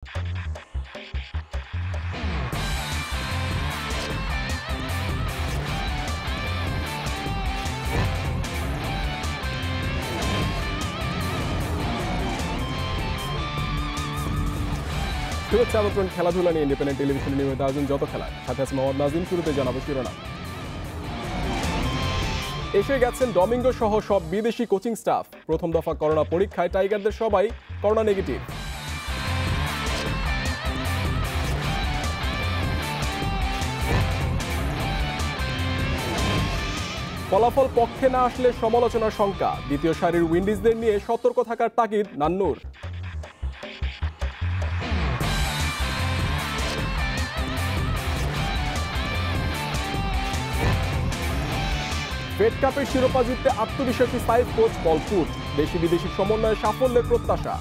শুভেচ্ছা আমন্ত্রণ খেলাধুলা নিয়ে ইন্ডিপেন্ডেন্ট টেলিভিশনে নিয়মিত আয়োজন যত খেলা সাথে আছে মোহাম্মদ নাজিম। শুরুতে জানাবো শিরোনাম। এসে গেছেন ডমিঙ্গো সহ সব বিদেশি কোচিং স্টাফ। প্রথম দফা করোনা পরীক্ষায় টাইগারদের সবাই করোনা নেগেটিভ। ফলাফল পক্ষে না আসলে সমালোচনার শঙ্কা। দ্বিতীয় সারির উইন্ডিজদের নিয়ে সতর্ক থাকার তাগিদ নান্নুর। ফেড কাপের শিরোপা জিততে আত্মবিশ্বাসী সাইফ কোচ বলপুট। দেশি বিদেশি সমন্বয়ে সাফল্যের প্রত্যাশা।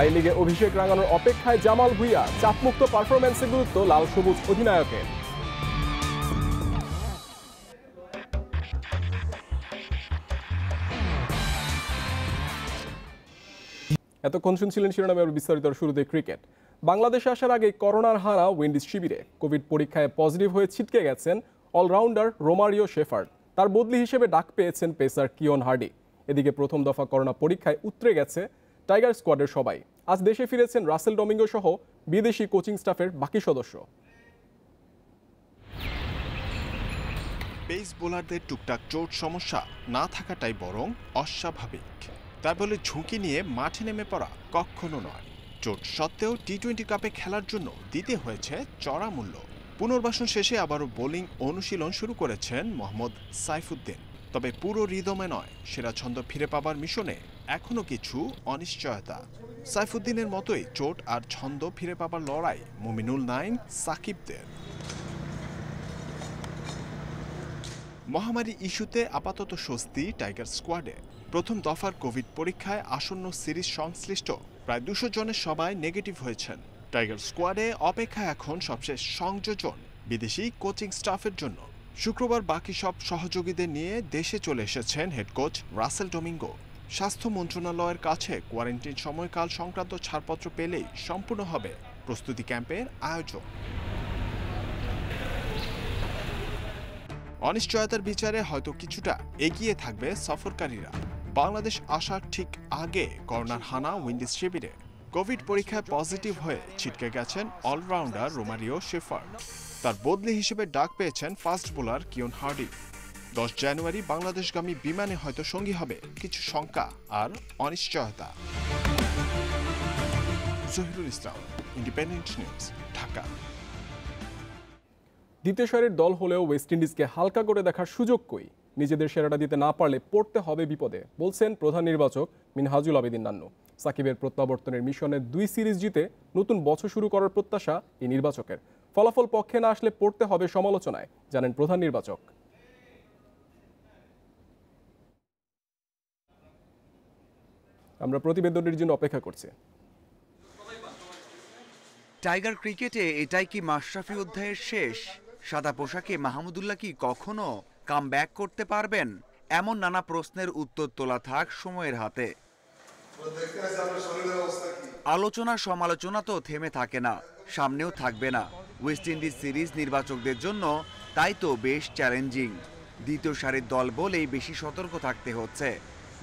আই লিগে অভিষেক রাঙানোর অপেক্ষায় জামাল ভুঁইয়া। চাপমুক্ত পারফরম্যান্সের গুরুত্ব লাল সবুজ অধিনায়কের। এতক্ষণ শুনছিলেন শিরোনামের বিস্তারিত। শুরুতে ক্রিকেট। বাংলাদেশে আসার আগে করোনার হানা উইন্ডিজ শিবিরে। কোভিড পরীক্ষায় পজিটিভ হয়ে ছিটকে গেছেন অলরাউন্ডার রোমারিও শেফার্ড। তার বদলি হিসেবে ডাক পেয়েছেন পেসার কিয়ন হার্ডি। এদিকে প্রথম দফা করোনা পরীক্ষায় উতরে গেছে টাইগার স্কোয়াডের সবাই। আজ দেশে ফিরেছেন রাসেল ডমিঙ্গো সহ বিদেশি কোচিং স্টাফের বাকি সদস্য। পেস বোলারদের টুকটাক চোট সমস্যা না থাকাটাই বরং অস্বাভাবিক। তার বলে ঝুঁকি নিয়ে মাঠে নেমে পড়া কখনো নয়। চোট সত্ত্বেও টি-20 কাপে খেলার জন্য দিতে হয়েছে চড়া মূল্য। পুনর্বাসন শেষে আবারও বোলিং অনুশীলন শুরু করেছেন মোহাম্মদ সাইফুদ্দিন। তবে পুরো রিদমে নয়, সেরা ছন্দ ফিরে পাবার মিশনে এখনও কিছু অনিশ্চয়তা। সাইফুদ্দিনের মতোই চোট আর ছন্দ ফিরে পাবার লড়াই মুমিনুল নাইম, সাকিবদের। মহামারী ইস্যুতে আপাতত স্বস্তি টাইগার স্কোয়াডে। প্রথম দফার কোভিড পরীক্ষায় আসন্ন সিরিজ সংশ্লিষ্ট প্রায় 200 জনের সবাই নেগেটিভ হয়েছেন। টাইগার স্কোয়াডে অপেক্ষা এখন সবশেষ সংযোজন বিদেশি কোচিং স্টাফের জন্য। শুক্রবার বাকি সব সহযোগীদের নিয়ে দেশে চলে এসেছেন হেড কোচ রাসেল ডমিঙ্গো। স্বাস্থ্য মন্ত্রণালয়ের কাছে কোয়ারেন্টিন সময়কাল সংক্রান্ত ছাড়পত্র পেলেই সম্পূর্ণ হবে প্রস্তুতি ক্যাম্পের আয়োজন। অনিশ্চয়তার বিচারে হয়তো কিছুটা এগিয়ে থাকবে সফরকারীরা। বাংলাদেশ আসার ঠিক আগে করোনার হানা উইন্ডিজ শিবিরে। কোভিড পরীক্ষায় পজিটিভ হয়ে ছিটকে গেছেন অলরাউন্ডার রোমারিও শেফার্ড। তার বদলি হিসেবে ডাক পেয়েছেন ফাস্ট বোলার কিয়ন হার্ডি। 10 জানুয়ারি বাংলাদেশগামী বিমানে হয়তো সঙ্গী হবে কিছু শঙ্কা আর অনিশ্চয়তা। জহিরুল ইসলাম, ইন্ডিপেন্ডেন্ট নিউজ, ঢাকা। দ্বিতীয় সারির দল হলেও ওয়েস্ট ইন্ডিজকে হালকা করে দেখার সুযোগ কই। নিজেদের সেরাটা দিতে না পারলে পড়তে হবে বিপদে, বলছেন প্রধান নির্বাচক মিনহাজুল আবেদিন নান্নু। সাকিবের প্রত্যাবর্তনের মিশনে 2 সিরিজ জিতে নতুন বছর শুরু করার প্রত্যাশা এই নির্বাচকের। ফলাফল পক্ষে না আসলে পড়তে হবে সমালোচনায়, জানেন প্রধান নির্বাচক। আমরা প্রতিবেদনের জন্য অপেক্ষা করছি। টাইগার ক্রিকেটে এটাই কি মাশরাফি অধ্যায়ের শেষ? সাদা পোশাকে মাহমুদুল্লাহ কি কখনো কামব্যাক করতে পারবেন? এমন নানা প্রশ্নের উত্তর তোলা থাক সময়ের হাতে। আলোচনা সমালোচনা তো থেমে থাকে না, সামনেও থাকবে না। ওয়েস্ট ইন্ডিজ সিরিজ নির্বাচকদের জন্য তাই তো বেশ চ্যালেঞ্জিং। দ্বিতীয় সারির দল বলেই বেশি সতর্ক থাকতে হচ্ছে।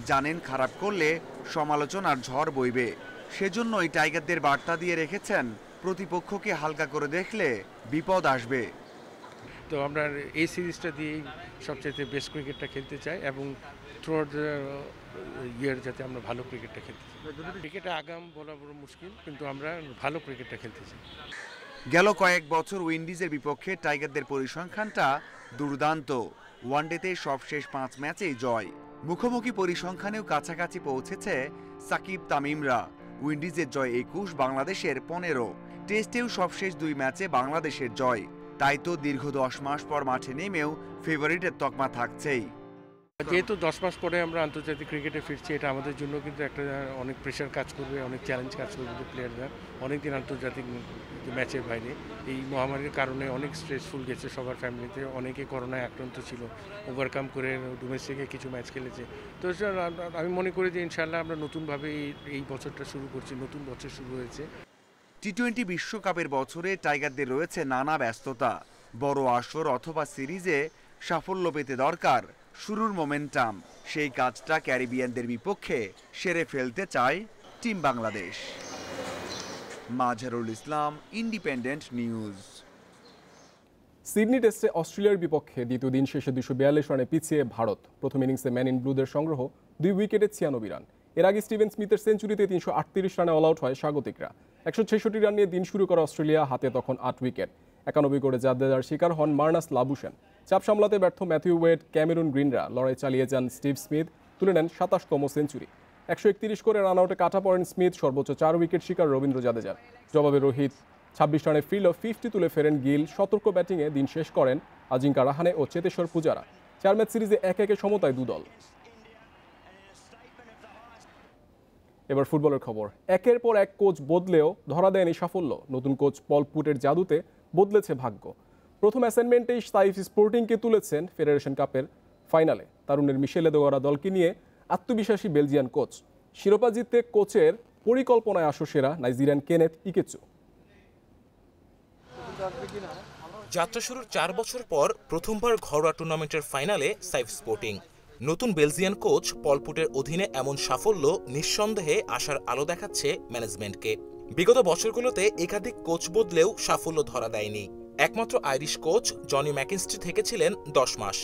জানেন খারাপ করলে সমালোচনার ঝড় বইবে। সেজন্যই টাইগারদের বার্তা দিয়ে রেখেছেন, প্রতিপক্ষকে হালকা করে দেখলে বিপদ আসবে। তো আমরা এই সিরিজটা দিয়েই সবচেয়ে বেস্ট ক্রিকেটটা খেলতে চাই এবং থ্রুআউট দ্য ইয়ার যাতে আমরা ভালো ক্রিকেটটা খেলতে চাই। ক্রিকেটে আগাম বলা বড় মুশকিল, কিন্তু আমরা ভালো ক্রিকেটটা খেলতে চাই। গেল কয়েক বছর উইন্ডিজের বিপক্ষে টাইগারদের পরিসংখ্যানটা দুর্দান্ত। ওয়ানডেতে সবশেষ 5 ম্যাচেই জয়। মুখোমুখি পরিসংখ্যানেও কাছাকাছি পৌঁছেছে সাকিব তামিমরা। উইন্ডিজের জয় 21, বাংলাদেশের 15। টেস্টেও সবশেষ 2 ম্যাচে বাংলাদেশের জয়। তাই তো দীর্ঘ 10 মাস পর মাঠে নেমেও ফেভারিটের তকমা থাকছেই। যেহেতু 10 মাস পরে আমরা আন্তর্জাতিক ক্রিকেটে ফিরছি, এটা আমাদের জন্য কিন্তু একটা অনেক প্রেশার কাজ করবে, অনেক চ্যালেঞ্জ কাজ করবে প্লেয়াররা। অনেকদিন আন্তর্জাতিক ম্যাচের বাইরে এই মহামারীর কারণে অনেক স্ট্রেসফুল গেছে সবার ফ্যামিলিতে, অনেকে করোনায় আক্রান্ত ছিল, ওভারকাম করে ডোমেস্টিকে কিছু ম্যাচ খেলেছে। তো আমি মনে করি যে ইনশাআল্লাহ আমরা নতুনভাবে এই বছরটা শুরু করছি, নতুন বছর শুরু হয়েছে। টি-20 বিশ্বকাপের বছরে টাইগারদের রয়েছে নানা ব্যস্ততা। বড় আসর অথবা সিরিজে সাফল্য পেতে দরকার শুরুর মোমেন্টাম। সেই কাজটা ক্যারিবিয়ানদের বিপক্ষে সেরে ফেলতে চায় team Bangladesh. Mazharul Islam, independent news. Sydney টেস্টে অস্ট্রেলিয়ার বিপক্ষে দ্বিতীয় দিন শেষে 242 রানে পিছিয়ে ভারত। প্রথম ইনিংসে ম্যান ইন ব্লুদের সংগ্রহ 2 উইকেটে 96 রান। এর আগে স্টিভেন স্মিথের সেঞ্চুরিতে 338 রানে অল আউট হয় স্বাগতিকরা। 166 রান নিয়ে দিন শুরু করা অস্ট্রেলিয়া, হাতে তখন 8 উইকেট। 91 করে জাদেজার শিকার হন মার্নাস লাবুশেন। চাপ সামলাতে ব্যর্থ ম্যাথিউ ওয়েড, ক্যামেরুন গ্রিনরা লড়াই চালিয়ে যান। স্টিভ স্মিথ তুলে নেন 27তম সেঞ্চুরি। 131 করে রান আউটে কাটা পড়েন স্মিথ। সর্বোচ্চ 4 উইকেট শিকার রবীন্দ্র জাদেজার। জবাবে রোহিত 26 রানে ফিল্ড অফ 50 তুলে ফেরেন গিল। সতর্ক ব্যাটিংয়ে দিন শেষ করেন আজিঙ্কা রাহানে ও চেতেশ্বর পূজারা। 4 ম্যাচ সিরিজে 1-1 সমতায় দুদল। এবার ফুটবলের খবর। একের পর এক কোচ বদলেও ধরা দেয়নি সাফল্য। নতুন কোচ পল পুটের জাদুতে বদলেছে ভাগ্য। প্রথম অ্যাসাইনমেন্টেই সাইফ স্পোর্টিংকে তুলেছেন ফেডারেশন কাপের ফাইনালে। তারুণের মিশেলে দোয়ারা দলকে নিয়ে আত্মবিশ্বাসী বেলজিয়ান কোচ। শিরোপা জিততে কোচের পরিকল্পনায় আসো সেরা নাইজেরিয়ান কেনেথ ইকেচু। যাত্রা শুরুর 4 বছর পর প্রথমবার ঘরোয়া টুর্নামেন্টের ফাইনালে সাইফ স্পোর্টিং। নতুন বেলজিয়ান কোচ পল পুটের অধীনে এমন সাফল্য নিঃসন্দেহে আশার আলো দেখাচ্ছে ম্যানেজমেন্টকে। বিগত বছরগুলোতে একাধিক কোচ বদলেও সাফল্য ধরা দেয়নি। একমাত্র আইরিশ কোচ জনি ম্যাকিনস্ট্রি থেকেছিলেন 10 মাস।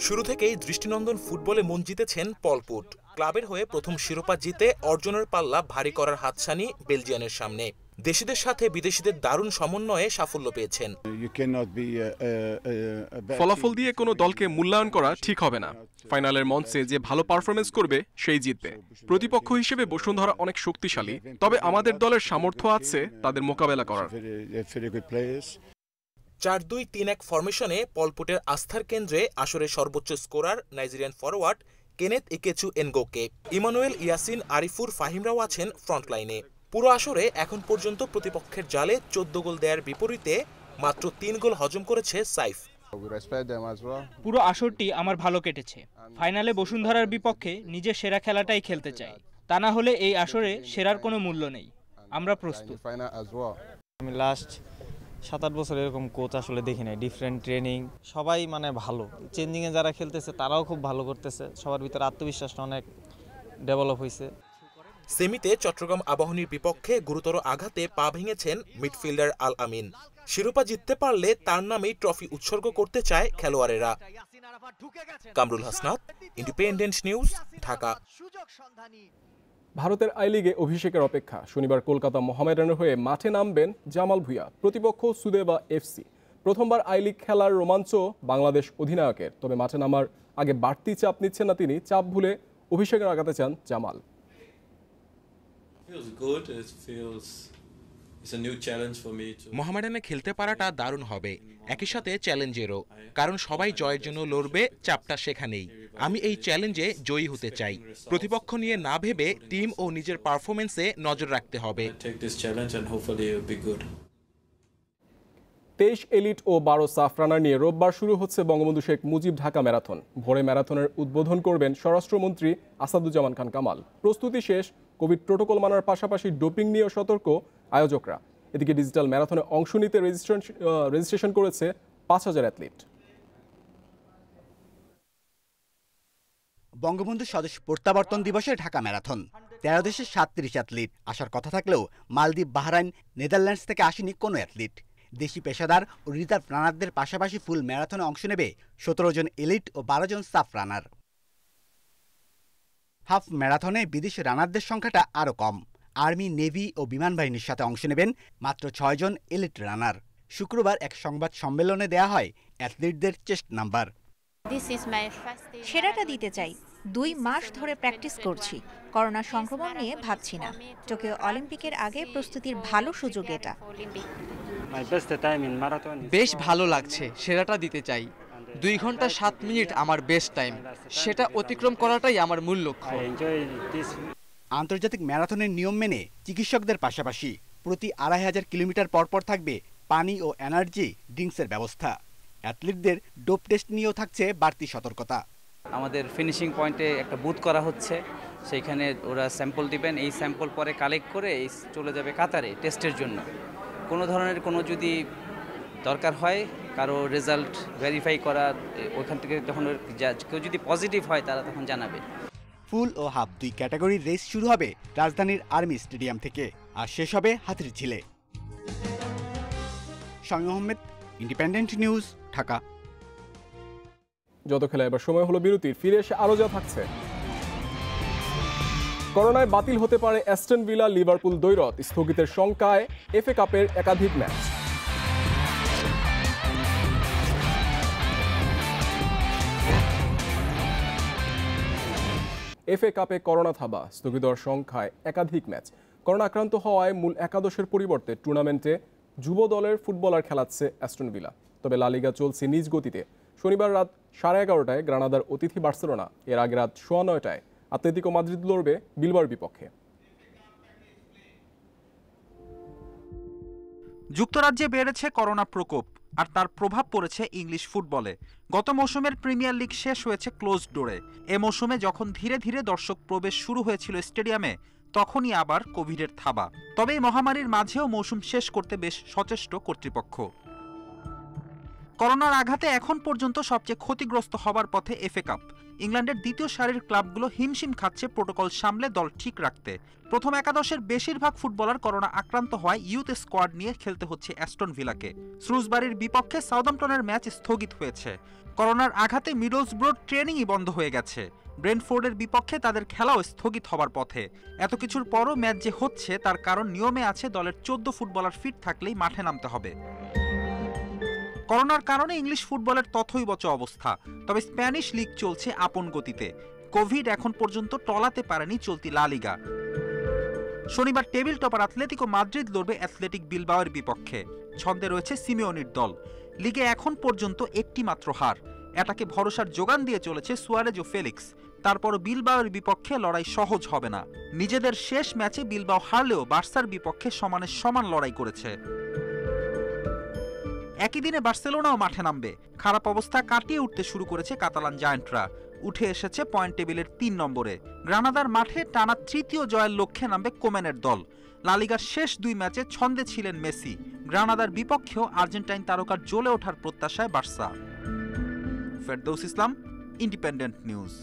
শুরু থেকেই দৃষ্টিনন্দন ফুটবলে মন জিতেছেন পল পুট। ক্লাবের হয়ে প্রথম শিরোপা জিতে অর্জনের পাল্লা ভারী করার হাতছানি বেলজিয়ানের সামনে। দেশিদের সাথে বিদেশিদের দারুণ সমন্বয়ে সাফল্য পেয়েছেন। ফলাফল দিয়ে কোনো দলকে মূল্যায়ন করা ঠিক হবে না। ফাইনালের মঞ্চে যে ভালো পারফরমেন্স করবে সেই জিতবে। প্রতিপক্ষ হিসেবে বসুন্ধরা অনেক শক্তিশালী, তবে আমাদের দলের সামর্থ্য আছে তাদের মোকাবেলা করার। 4-2-3-1 ফরমেশনে পলপুটের আস্থার কেন্দ্রে আসরের সর্বোচ্চ scorer Nigerian forward Kenneth Ikechukwu Ngoke. Emmanuel Yasin, Arifur ফাহিমরাও আছেন ফ্রন্টলাইনে। পুরো আসরে এখন পর্যন্ত প্রতিপক্ষের জালে 14 গোল দেওয়ার বিপরীতে মাত্র 3 গোল হজম করেছে সাইফ। পুরো আসরটি আমার ভালো কেটেছে। ফাইনালে বসুন্ধরার বিপক্ষে নিজের সেরা খেলাটাই খেলতে চাই। তা না হলে এই আসরে সেরার কোনো মূল্য নেই। আমরা প্রস্তুত। আমি লাস্ট 7-8 বছর এরকম কোচ আসলে দেখি নাই। ডিফারেন্ট ট্রেনিং, সবাই মানে ভালো। চেঞ্জিংয়ে যারা খেলতেছে তারাও খুব ভালো করতেছে। সবার ভিতরে আত্মবিশ্বাসটা অনেক ডেভেলপ হয়েছে। সেমিতে চট্টগ্রাম আবাহনীর বিপক্ষে গুরুতর আঘাতে পা ভেঙেছেন মিডফিল্ডার আল আমিন। শিরোপা জিততে পারলে তার নামেই ট্রফি উৎসর্গ করতে চায় খেলোয়াড়েরা। Kamrul Hasnat, Independent News, Dhaka. ভারতের আই লিগে অভিষেকের অপেক্ষা। শনিবার কলকাতা মোহামেডানের হয়ে মাঠে নামবেন জামাল ভুঁইয়া। প্রতিপক্ষ সুদেবা এফসি। প্রথমবার আই লিগ খেলার রোমাঞ্চ বাংলাদেশ অধিনায়কের। তবে মাঠে নামার আগে বাড়তি চাপ নিচ্ছেন না তিনি। চাপ ভুলে অভিষেকের আগাতে চান জামাল। মোহামেডানে খেলতে পারাটা দারুণ হবে, একই সাথে চ্যালেঞ্জেরও। কারণ সবাই জয়ের জন্য লড়বে, চাপটা সেখানেই। আমি এই চ্যালেঞ্জে জয়ী হতে চাই। প্রতিপক্ষ নিয়ে না ভেবে টিম ও নিজের পারফরমেন্সে নজর রাখতে হবে। 23 এলিট ও 12 সাফ রানার নিয়ে রোববার শুরু হচ্ছে বঙ্গবন্ধু শেখ মুজিব ঢাকা ম্যারাথন। ভোরে ম্যারাথনের উদ্বোধন করবেন স্বরাষ্ট্রমন্ত্রী আসাদুজ্জামান খান কামাল। প্রস্তুতি শেষ। কোভিড প্রোটোকল মানার পাশাপাশি ডোপিং নিয়েও সতর্ক আয়োজকরা। এদিকে ডিজিটাল ম্যারাথনে অংশ নিতে রেজিস্ট্রেশন করেছে 5000 অ্যাথলিট। বঙ্গবন্ধু স্বদেশ প্রত্যাবর্তন দিবসে ঢাকা ম্যারাথন। 13 দেশের 37 অ্যাথলিট আসার কথা থাকলেও মালদ্বীপ, বাহরাইন, নেদারল্যান্ডস থেকে আসেনি কোনো অ্যাথলিট। দেশি পেশাদার ও রিজার্ভ রানারদের পাশাপাশি ফুল ম্যারাথনে অংশ নেবে 17 জন এলিট ও 12 জন সাফ রানার। হাফ ম্যারাথনে বিদেশি রানারদের সংখ্যাটা আরও কম। আর্মি, নেভি ও বিমান বাহিনীর সাথে অংশ নেবেন মাত্র 6 জন এলিট রানার। শুক্রবার এক সংবাদ সম্মেলনে দেয়া হয় অ্যাথলিটদের চেস্ট নাম্বার। সেরাটা দিতে চাই। 2 মাস ধরে প্র্যাকটিস করছি। করোনা সংক্রমণ নিয়ে ভাবছি না। টোকিও অলিম্পিকের আগে প্রস্তুতির ভালো সুযোগ এটা। বেশ ভালো লাগছে, সেরাটা দিতে চাই। 2 ঘন্টা 7 মিনিট আমার বেস্ট টাইম, সেটা অতিক্রম করাটাই আমার মূল লক্ষ্য। আন্তর্জাতিক ম্যারাথনের নিয়ম মেনে চিকিৎসকদের পাশাপাশি প্রতি 2500 কিলোমিটার পরপর থাকবে পানি ও এনার্জি ড্রিঙ্কসের ব্যবস্থা। অ্যাথলিটদের ডোপ টেস্ট নিয়েও থাকছে বাড়তি সতর্কতা। আমাদের ফিনিশিং পয়েন্টে একটা বুথ করা হচ্ছে, সেইখানে ওরা স্যাম্পল দিবেন, এই স্যাম্পল পরে কালেক্ট করে এই চলে যাবে কাতারে টেস্টের জন্য। কোনো ধরনের কোনো যদি দরকার হয় কারো রেজাল্ট ভেরিফাই করা, ওইখান থেকে যখন কেউ যদি পজিটিভ হয় তারা তখন জানাবে। ফুল ও হাফ 2 ক্যাটাগরির রেস শুরু হবে রাজধানীর আর্মি স্টেডিয়াম থেকে আর শেষ হবে হাতিরঝিলে। Shamim Ahmed, Independent News, Dhaka. যত খেলা এবার সময় হলো বিরতির, ফিরে এসে আরো যা থাকছে। করোনায় বাতিল হতে পারে অ্যাস্টন ভিলা লিভারপুল দ্বৈরথ, স্থগিতের শঙ্কায় এফএ কাপের একাধিক ম্যাচ। এফএ কাপে করোনা থাবা, স্থগিত হওয়ার সংখ্যায় একাধিক ম্যাচ। করোনা আক্রান্ত হওয়ায় মূল একাদশের পরিবর্তে টুর্নামেন্টে যুব দলের ফুটবলার খেলাচ্ছে অ্যাস্টন ভিলা। তবে লা লিগা চলছে নিজ গতিতে। শনিবার রাত 11:30টায় গ্রানাদার অতিথি বার্সেলোনা, এর আগে রাত 9:15টায় আতলেতিকো মাদ্রিদ লড়বে বিলবাওর বিপক্ষে। যুক্তরাজ্যে বেড়েছে করোনা প্রকোপ, আর তার প্রভাব পড়েছে ইংলিশ ফুটবলে। গত মৌসুমের প্রিমিয়ার লিগ শেষ হয়েছে ক্লোজড ডোরে। এ মৌসুমে যখন ধীরে ধীরে দর্শক প্রবেশ শুরু হয়েছিল স্টেডিয়ামে, তখনই আবার কোভিডের থাবা। তবে এই মহামারীর মাঝেও মৌসুম শেষ করতে বেশ সচেষ্ট কর্তৃপক্ষ। করোনার আঘাতে এখন পর্যন্ত সবচেয়ে ক্ষতিগ্রস্ত হবার পথে এফএ কাপ। ইংল্যান্ডের দ্বিতীয় সারির ক্লাবগুলো হিমশিম খাচ্ছে প্রোটোকল সামলে দল ঠিক রাখতে। প্রথম একাদশের বেশিরভাগ ফুটবলার করোনা আক্রান্ত হওয়ায় ইউথ স্কোয়াড নিয়ে খেলতে হচ্ছে অ্যাস্টন ভিলাকে। শ্রুসবারির বিপক্ষে সাউদাম্পটনের ম্যাচ স্থগিত হয়েছে। করোনার আঘাতে মিডলসব্রোর ট্রেনিংই বন্ধ হয়ে গেছে। ব্রেন্টফোর্ডের বিপক্ষে তাদের খেলাও স্থগিত হবার পথে। এত কিছুর পরও ম্যাচ যে হচ্ছে তার কারণ নিয়মে আছে দলের 14 ফুটবলার ফিট থাকলেই মাঠে নামতে হবে। করোনার কারণে ইংলিশ ফুটবলের তথৈবচ অবস্থা। তবে স্প্যানিশ লিগ চলছে আপন গতিতে। কোভিড এখন পর্যন্ত টলাতে পারেনি চলতি লা লিগা। শনিবার টেবিল টপার আতলেতিকো মাদ্রিদ লড়বে অ্যাথলেটিক বিলবাওয়ের বিপক্ষে। ছন্দে রয়েছে সিমিওনির দল। লিগে এখন পর্যন্ত একটি মাত্র হার। এটাকে ভরসার যোগান দিয়ে চলেছে সুয়ারেজ ও ফেলিক্স। তারপর বিলবাওয়ের বিপক্ষে লড়াই সহজ হবে না। নিজেদের শেষ ম্যাচে বিলবাও হারলেও বার্সার বিপক্ষে সমানে সমান লড়াই করেছে। একই দিনে বার্সেলোনাও মাঠে নামবে। খারাপ অবস্থা কাটিয়ে উঠতে শুরু করেছে কাতালান জায়ান্টরা। উঠে এসেছে পয়েন্ট টেবিলের 3 নম্বরে। গ্রানাদার মাঠে টানা তৃতীয় জয়ের লক্ষ্যে নামবে কোমেনের দল। লা লিগার শেষ 2 ম্যাচে ছন্দে ছিলেন মেসি। গ্রানাদার বিপক্ষেও আর্জেন্টাইন তারকার জ্বলে ওঠার প্রত্যাশায় বার্সা। ফেরদৌস ইসলাম, ইন্ডিপেন্ডেন্ট নিউজ।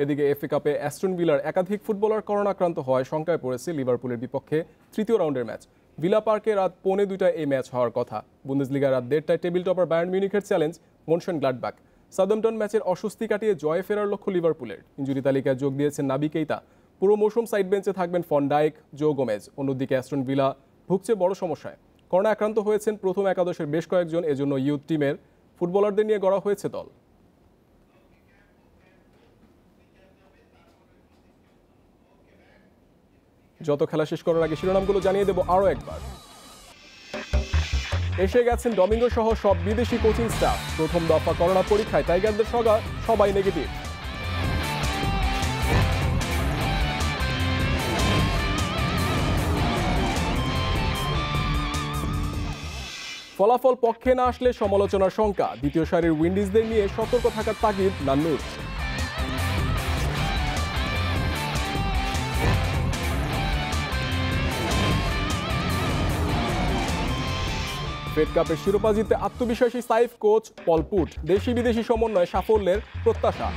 এদিকে এফএ কাপে অ্যাস্টন ভিলার একাধিক ফুটবলার করোনা আক্রান্ত হওয়ায় শঙ্কায় পড়েছে লিভারপুলের বিপক্ষে তৃতীয় রাউন্ডের ম্যাচ। ভিলা পার্কে রাত 2:45টায় এই ম্যাচ হওয়ার কথা। বুন্দেসলিগা রাত 1:30টায় টেবিল টপার বায়ার্ন মিউনিখের চ্যালেঞ্জ মনশনগ্লাডবাখ। সাউদাম্পটন ম্যাচের অস্বস্তি কাটিয়ে জয়ে ফেরার লক্ষ্য লিভারপুলের। ইনজুরি তালিকায় যোগ দিয়েছেন নাবি কেইতা। পুরো মৌসুম সাইড বেঞ্চে থাকবেন ফন ডাইক, জো গোমেজ। অন্যদিকে অ্যাস্টন ভিলা ভুগছে বড় সমস্যায়। করোনা আক্রান্ত হয়েছেন প্রথম একাদশের বেশ কয়েকজন, এজন্য ইউথ টিমের ফুটবলারদের নিয়ে গড়া হয়েছে দল। যত খেলা শেষ করার আগে শিরোনামগুলো জানিয়ে দেব আরও একবার। এসে গেছেন ডমিঙ্গো সহ সব বিদেশি কোচিং স্টাফ। প্রথম দফা করোনা পরীক্ষায় টাইগারদের সবাই নেগেটিভ। ফলাফল পক্ষে না আসলে সমালোচনার শঙ্কা। দ্বিতীয় সারির উইন্ডিজদের নিয়ে সতর্ক থাকার তাগিদ নান্নুর। ফেড কাপের শিরোপা জিততে আত্মবিশ্বাসী সাইফ কোচ পলপুট। দেশি বিদেশি সমন্বয়ে সাফল্যের প্রত্যাশা।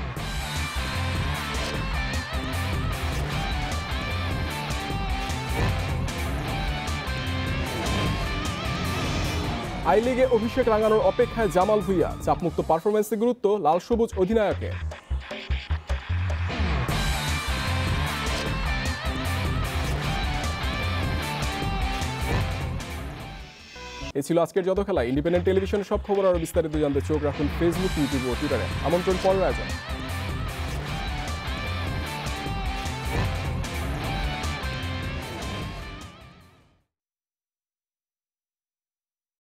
আই লিগে অভিষেক রাঙানোর অপেক্ষায় জামাল ভুঁইয়া। চাপমুক্ত পারফরমেন্সে গুরুত্ব লাল সবুজ অধিনায়কের। এ ছিল আজকের যত খেলা। ইন্ডিপেন্ডেন্ট টেলিভিশনের সব খবর আরও বিস্তারিত জানতে চোখ রাখুন ফেসবুক, ইউটিউব ও টুইটারে। আমন্ত্রণ পরের আয়োজন।